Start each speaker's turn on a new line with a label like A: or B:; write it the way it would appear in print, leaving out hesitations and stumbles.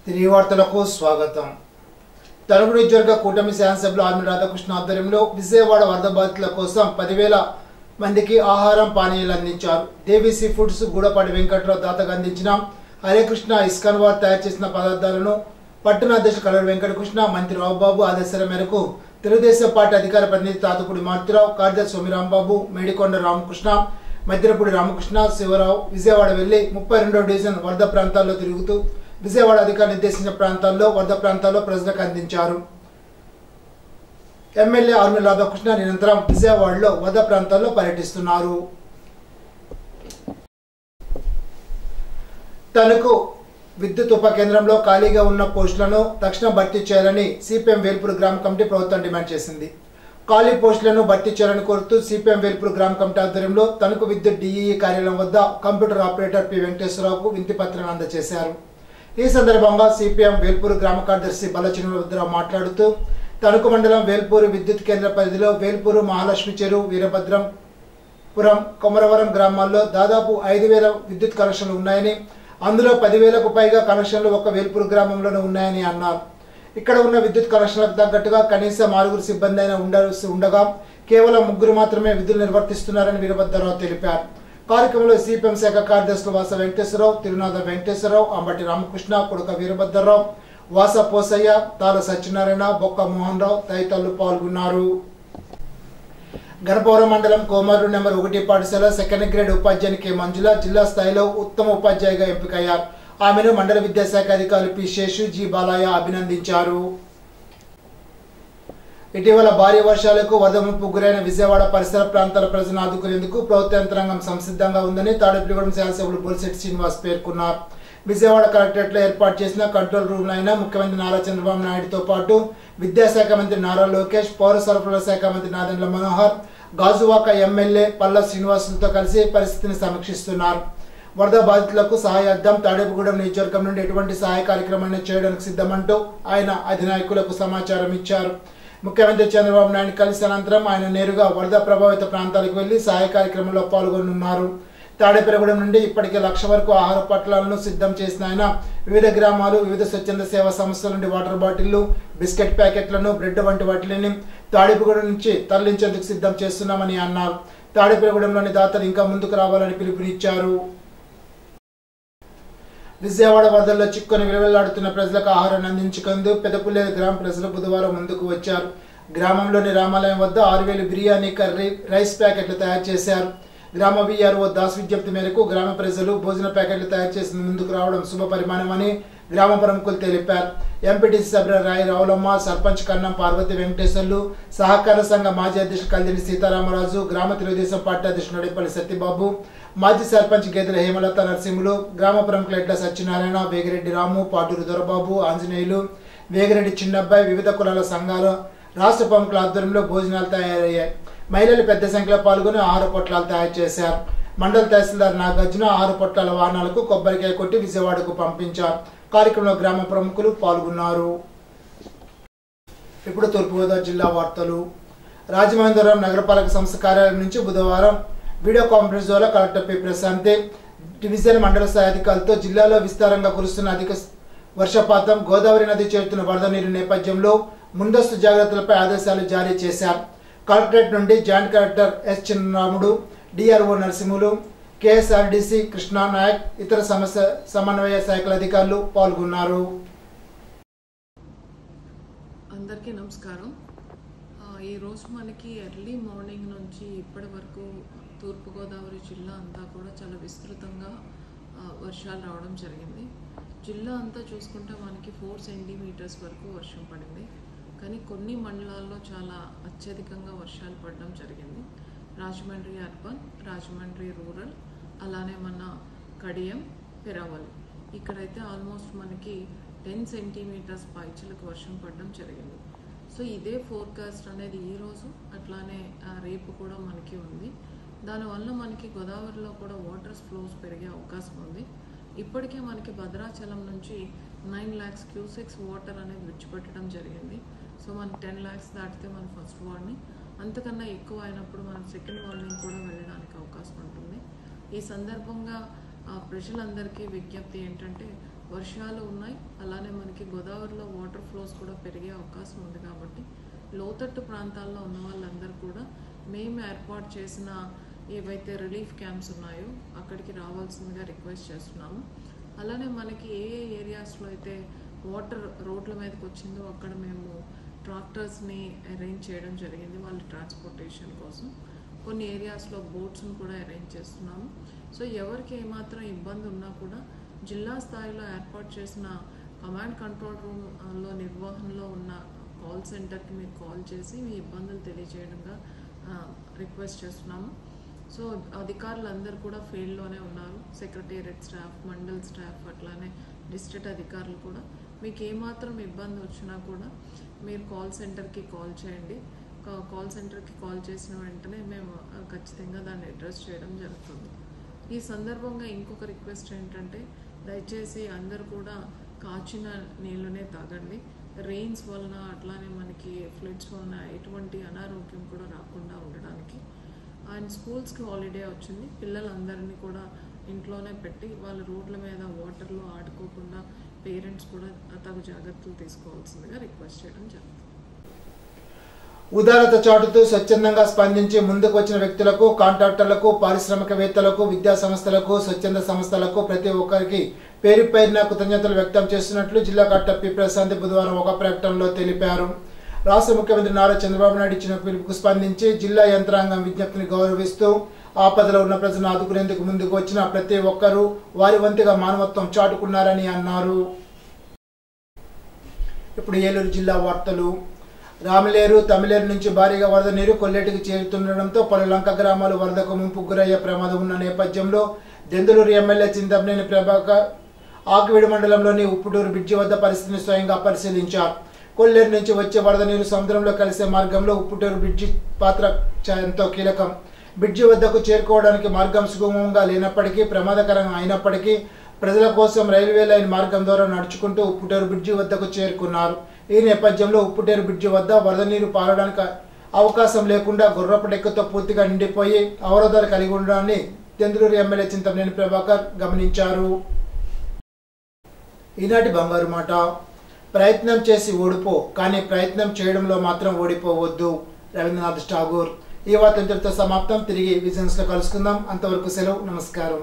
A: తిరిగి వార్తలకు స్వాగతం. తణుకు నియోజకవర్గ కూటమి శాసనసభ్యులు ఆర్మీ రాధాకృష్ణ ఆధ్వర్యంలో విజయవాడ వరద బాధితుల కోసం 10,000 మందికి ఆహారం పానీయాలు అందించారు. దేవీసీ ఫుడ్స్ గూడపాటి వెంకట్రావు దాతగా అందించిన హరేకృష్ణ ఇస్కాన్ వారు తయారు చేసిన పదార్థాలను పట్టణ అధ్యక్షులు కల్లూరి వెంకటకృష్ణ, మంత్రి రావుబాబు ఆదేశాల మేరకు తెలుగుదేశం పార్టీ అధికార ప్రతినిధి తాతపూడి మార్తిరావు, కార్యదర్శి సోమిరాంబాబు, మేడికొండ రామకృష్ణ, మధ్యరపూడి రామకృష్ణ, శివరావు విజయవాడ వెళ్లి 32వ డివిజన్ వరద ప్రాంతాల్లో తిరుగుతూ విజయవాడ అధికారులు నిర్దేశించిన ప్రాంతాల్లో వరద ప్రాంతాల్లో ప్రజలకు అందించారు. ఎమ్మెల్యే ఆర్మీ రాధాకృష్ణ నిరంతరం విజయవాడలో వరద ప్రాంతాల్లో పర్యటిస్తున్నారు. తణుకు విద్యుత్ ఉప కేంద్రంలో ఖాళీగా ఉన్న పోస్టులను తక్షణం భర్తీ చేయాలని సిపిఎం వేల్పూర్ గ్రామ కమిటీ ప్రభుత్వం డిమాండ్ చేసింది. ఖాళీ పోస్టులను భర్తీ చేయాలని కోరుతూ సిపిఎం వేల్పూర్ గ్రామ కమిటీ ఆధ్వర్యంలో తణుకు విద్యుత్ డిఈఈ కార్యాలయం వద్ద కంప్యూటర్ ఆపరేటర్ పి వెంకటేశ్వరరావుకు వినతి పత్రాన్ని అందజేశారు. ఈ సందర్భంగా సిపిఎం వేల్పూర్ గ్రామ కార్యదర్శి బల్లచిన్నరావు మాట్లాడుతూ తణుకు మండలం వేల్పూరు విద్యుత్ కేంద్ర పరిధిలో వేల్పూరు, మహాలక్ష్మి చెరువు, వీరభద్రంపురం, కొమరవరం గ్రామాల్లో దాదాపు 5,000 విద్యుత్ కనెక్షన్లు ఉన్నాయని, అందులో 10,000కు పైగా కనెక్షన్లు ఒక్క వేల్పూరు గ్రామంలోనే ఉన్నాయని అన్నారు. ఇక్కడ ఉన్న విద్యుత్ కనెక్షన్లకు తగ్గట్టుగా కనీసం 6 సిబ్బంది అయినా ఉండాల్సి ఉండగా కేవలం 3 మాత్రమే విధులు నిర్వర్తిస్తున్నారని వీరభద్రరావు తెలిపారు. కార్యక్రమంలో సిపిఎం శాఖ కార్యదర్శులు వాస వెంకటేశ్వరరావు, తిరునాథ వెంకటేశ్వరరావు, అంబటి రామకృష్ణ, కొడుక వీరభద్రరావు, వాస పోసయ్య, తాల సత్యనారాయణ, బొక్క మోహన్ రావు తదితరులు పాల్గొన్నారు. గణపవరం మండలం కోమర్రు నెంబర్ 1 పాఠశాల సెకండ్ గ్రేడ్ ఉపాధ్యాయుని కె మంజుల జిల్లా స్థాయిలో ఉత్తమ ఉపాధ్యాయుగా ఎంపికయ్యారు. ఆమెను మండల విద్యాశాఖ అధికారులు పి శేషు, జి బాలయ్య అభినందించారు. ఇటీవల భారీ వర్షాలకు వరద ముప్పు గురైన విజయవాడ పరిసర ప్రాంతాల ప్రజలను ఆదుకునేందుకు ప్రభుత్వ యంత్రాంగం సంసిద్ధంగా ఉందని తాడేపల్లిగూడెం శాసనసభ్యులు బొలిశెట్టి శ్రీనివాస్ పేర్కొన్నారు. విజయవాడ కలెక్టరేట్ లో ఏర్పాటు చేసిన కంట్రోల్ రూమ్ అయిన ముఖ్యమంత్రి నారా చంద్రబాబు నాయుడుతో పాటు విద్యాశాఖ మంత్రి నారా లోకేష్, పౌర సరఫరాల శాఖ మంత్రి నాదెండ్ల మనోహర్, గాజువాక ఎమ్మెల్యే పల్ల శ్రీనివాసులతో కలిసి పరిస్థితిని సమీక్షిస్తున్నారు. వరద బాధితులకు సహాయార్థం తాడేపల్లిగూడెం నియోజకవర్గం నుండి ఎటువంటి సహాయ కార్యక్రమాన్ని చేయడానికి సిద్ధమంటూ ఆయన అధినాయకులకు సమాచారం ఇచ్చారు. ముఖ్యమంత్రి చంద్రబాబు నాయుడు కలిసి అనంతరం ఆయన నేరుగా వరద ప్రభావిత ప్రాంతాలకు వెళ్లి సహాయ కార్యక్రమంలో పాల్గొనున్నారు. తాడేపల్లిగూడెం నుండి ఇప్పటికే 1,00,000 వరకు ఆహార పట్లాలను సిద్ధం చేసిన ఆయన వివిధ గ్రామాలు, వివిధ స్వచ్ఛంద సేవా సంస్థల నుండి వాటర్ బాటిళ్లు, బిస్కెట్ ప్యాకెట్లను, బ్రెడ్ వంటి వాటిని తాడేపల్లిగూడెం నుంచి తరలించేందుకు సిద్ధం చేస్తున్నామని అన్నారు. తాడేపల్లిగూడెంలోని దాతలు ఇంకా ముందుకు రావాలని పిలుపునిచ్చారు. విజయవాడ వరదల్లో చిక్కుని విలువలాడుతున్న ప్రజలకు ఆహారాన్ని అందించుకుందుకు పెదపుల్లేరు గ్రామ ప్రజలు బుధవారం ముందుకు వచ్చారు. గ్రామంలోని రామాలయం వద్ద 6,000 బిర్యానీ, కర్రీ, రైస్ ప్యాకెట్లు తయారు చేశారు. గ్రామ విఆర్ఓ దాస్ విజ్ఞప్తి మేరకు గ్రామ ప్రజలు భోజన ప్యాకెట్లు తయారు చేసి ముందుకు రావడం శుభ పరిమాణమని గ్రామ ప్రముఖులు తెలిపారు. ఎంపీటీసీ సభ్యులు రాయి రావులమ్మ, సర్పంచ్ కన్నం పార్వతి వెంకటేశ్వర్లు, సహకార సంఘ మాజీ అధ్యక్షుడు కల్దిని సీతారామరాజు, గ్రామ తెలుగుదేశం పార్టీ అధ్యక్షుడు నడిపల్లి సత్యబాబు, మాజీ సర్పంచ్ గేదెల హేమలత నరసింహులు, గ్రామ ప్రముఖులు ఎడ్ల సత్యనారాయణ, వేగిరెడ్డి రాము, పాటూరు దొరబాబు, ఆంజనేయులు, వేగిరెడ్డి చిన్నబ్బాయి, వివిధ కులాల సంఘాలు, రాష్ట్ర ప్రముఖుల ఆధ్వర్యంలో భోజనాలు తయారయ్యాయి. మహిళలు పెద్ద సంఖ్యలో పాల్గొని ఆహార పొట్లాలు తయారు చేశారు. మండల తహసీల్దార్ నాగార్జున ఆహార పొట్లాల వాహనాలకు కొబ్బరికాయ కొట్టి విజయవాడకు పంపించారు. కార్యక్రమంలో గ్రామ ప్రముఖులు పాల్గొన్నారు. ఇప్పుడు తూర్పుగోదావరి జిల్లా వార్తలు. రాజమహేంద్రవరం నగరపాలక సంస్థ కార్యాలయం నుంచి బుధవారం వీడియో కాన్ఫరెన్స్ ద్వారా కలెక్టర్ పి ప్రశాంతి డివిజన్ మండల స్థాయి అధికారులతో జిల్లాలో విస్తారంగా కురుస్తున్న అధిక వర్షపాతం, గోదావరి నది చేరుతున్న వరద నీరు నేపథ్యంలో ముందస్తు జాగ్రత్తలపై ఆదేశాలు జారీ చేశారు. కలెక్టరేట్ నుండి joint collector S Chinnaramudu, DRO Narasimhulu, KSRDC Krishna Nayak, ఇతర సమన్వయ శాఖల అధికారులు పాల్గొన్నారు.
B: అందరికీ నమస్కారం. ఈరోజు మనకి ఎర్లీ మార్నింగ్ నుంచి ఇప్పటి వరకు తూర్పుగోదావరి జిల్లా అంతా కూడా చాలా విస్తృతంగా వర్షాలు రావడం జరిగింది. జిల్లా అంతా చూసుకుంటే మనకి 4 సెంటీమీటర్స్ వరకు వర్షం పడింది. కానీ కొన్ని మండలాల్లో చాలా అత్యధికంగా వర్షాలు పడడం జరిగింది. రాజమండ్రి అర్బన్, రాజమండ్రి రూరల్, అలానే మన కడియం, పెరావలి ఇక్కడైతే ఆల్మోస్ట్ మనకి 10 సెంటీమీటర్స్ పైచిలకు వర్షం పడడం జరిగింది. సో ఇదే ఫోర్కాస్ట్ అనేది ఈరోజు అట్లానే రేపు కూడా మనకి ఉంది. దానివల్ల మనకి గోదావరిలో కూడా వాటర్ ఫ్లోస్ పెరిగే అవకాశం ఉంది. ఇప్పటికే మనకి భద్రాచలం నుంచి 9 lakhs క్యూసెక్స్ వాటర్ అనేది విడిచిపెట్టడం జరిగింది. సో మనకి 10 lakhs దాటితే మన ఫస్ట్ వార్నింగ్, అంతకన్నా ఎక్కువ అయినప్పుడు మనం సెకండ్ వార్నింగ్ కూడా వెళ్ళడానికి అవకాశం ఉంటుంది. ఈ సందర్భంగా ప్రజలందరికీ విజ్ఞప్తి ఏంటంటే వర్షాలు ఉన్నాయి, అలానే మనకి గోదావరిలో వాటర్ ఫ్లోస్ కూడా పెరిగే అవకాశం ఉంది. కాబట్టి లోతట్టు ప్రాంతాల్లో ఉన్న వాళ్ళందరూ కూడా మేము ఏర్పాటు చేసిన ఏవైతే రిలీఫ్ క్యాంప్స్ ఉన్నాయో అక్కడికి రావాల్సిందిగా రిక్వెస్ట్ చేస్తున్నాము. అలానే మనకి ఏ ఏరియాస్లో అయితే వాటర్ రోడ్ల మీదకి వచ్చిందో అక్కడ మేము ట్రాక్టర్స్ని అరేంజ్ చేయడం జరిగింది వాళ్ళ ట్రాన్స్పోర్టేషన్ కోసం. కొన్ని ఏరియాస్లో బోట్స్ని కూడా అరేంజ్ చేస్తున్నాము. సో ఎవరికి ఏమాత్రం ఇబ్బంది ఉన్నా కూడా జిల్లా స్థాయిలో ఏర్పాటు చేసిన కమాండ్ కంట్రోల్ రూమ్లో నిర్వహణలో ఉన్న కాల్ సెంటర్కి మీరు కాల్ చేసి మీ ఇబ్బందులు తెలియజేయడంగా రిక్వెస్ట్ చేస్తున్నాము. సో అధికారులందరూ కూడా ఫీల్డ్లోనే ఉన్నారు, సెక్రటేరియట్ స్టాఫ్, మండల్ స్టాఫ్, అట్లానే డిస్ట్రిక్ట్ అధికారులు కూడా. మీకు ఏమాత్రం ఇబ్బంది వచ్చినా కూడా మీరు కాల్ సెంటర్కి కాల్ చేయండి. కాల్ సెంటర్కి కాల్ చేసిన వెంటనే మేము ఖచ్చితంగా దాన్ని అడ్రస్ చేయడం జరుగుతుంది. ఈ సందర్భంగా ఇంకొక రిక్వెస్ట్ ఏంటంటే దయచేసి అందరూ కూడా కాచిన నీళ్ళనే తాగండి. రెయిన్స్ వలన అట్లానే మనకి ఫ్లడ్స్ వలన ఎటువంటి అనారోగ్యం కూడా రాకుండా ఉండడానికి. అండ్ స్కూల్స్కి హాలిడే వచ్చింది, పిల్లలందరినీ కూడా ఇంట్లోనే పెట్టి వాళ్ళ రోడ్ల మీద వాటర్లో ఆడుకోకుండా పేరెంట్స్ కూడా తగు జాగ్రత్తలు తీసుకోవాల్సిందిగా రిక్వెస్ట్ చేయడం జరుగుతుంది.
A: ఉదారత చాటుతూ స్వచ్ఛందంగా స్పందించి ముందుకు వచ్చిన వ్యక్తులకు, కాంట్రాక్టర్లకు, పారిశ్రామికవేత్తలకు, విద్యా సంస్థలకు, స్వచ్ఛంద సంస్థలకు ప్రతి ఒక్కరికి పేరు పేరున కృతజ్ఞతలు వ్యక్తం చేస్తున్నట్లు జిల్లా కలెక్టర్ పి ప్రశాంత్ బుధవారం ఒక ప్రకటనలో తెలిపారు. రాష్ట్ర ముఖ్యమంత్రి నారా చంద్రబాబు నాయుడు ఇచ్చిన పిలుపుకు స్పందించి జిల్లా యంత్రాంగం విజ్ఞప్తిని గౌరవిస్తూ ఆపదలో ఉన్న ప్రజలను ఆదుకునేందుకు ముందుకు వచ్చిన ప్రతి ఒక్కరూ వారి వంతుగా మానవత్వం చాటుకున్నారని అన్నారు. ఇప్పుడు ఏలూరు జిల్లా వార్తలు. రామలేరు, తమిళేరు నుంచి భారీగా వరద నీరు కొల్లేటికి చేరుతుండటంతో పలు లంక గ్రామాలు వరదకు ముంపుకు గురయ్యే ప్రమాదం ఉన్న నేపథ్యంలో దెందులూరు ఎమ్మెల్యే చింతమనేని ప్రభాకర్ ఆకివీడు మండలంలోని ఉప్పుటూరు బ్రిడ్జి వద్ద పరిస్థితిని స్వయంగా పరిశీలించారు. కొల్లేరు నుంచి వచ్చే వరద నీరు సముద్రంలో కలిసే మార్గంలో ఉప్పుటూరు బ్రిడ్జి పాత్ర ఎంతో కీలకం. బ్రిడ్జి వద్దకు చేరుకోవడానికి మార్గం సుగమంగా లేనప్పటికీ, ప్రమాదకరంగా అయినప్పటికీ ప్రజల కోసం రైల్వే లైన్ మార్గం ద్వారా నడుచుకుంటూ ఉప్పుటూరు బ్రిడ్జి వద్దకు చేరుకున్నారు. ఈ నేపథ్యంలో ఉప్పుటూరు బ్రిడ్జి వద్ద వరద నీరు పారడానికి అవకాశం లేకుండా గుర్రపు డెక్కతో పూర్తిగా నిండిపోయి అవరోధాలు కలిగి ఉండడాన్ని దెందులూరు ఎమ్మెల్యే చింతమనేని ప్రభాకర్ గమనించారు. ఈనాటి బంగారు మాట: ప్రయత్నం చేసి ఓడిపో, కానీ ప్రయత్నం చేయడంలో మాత్రం ఓడిపోవద్దు. రవీంద్రనాథ్ ఠాగూర్. ఈ వార్త ఇంతటితో సమాప్తం. తిరిగి విజన్స్ లో కలుసుకుందాం. అంతవరకు సెలవు. నమస్కారం.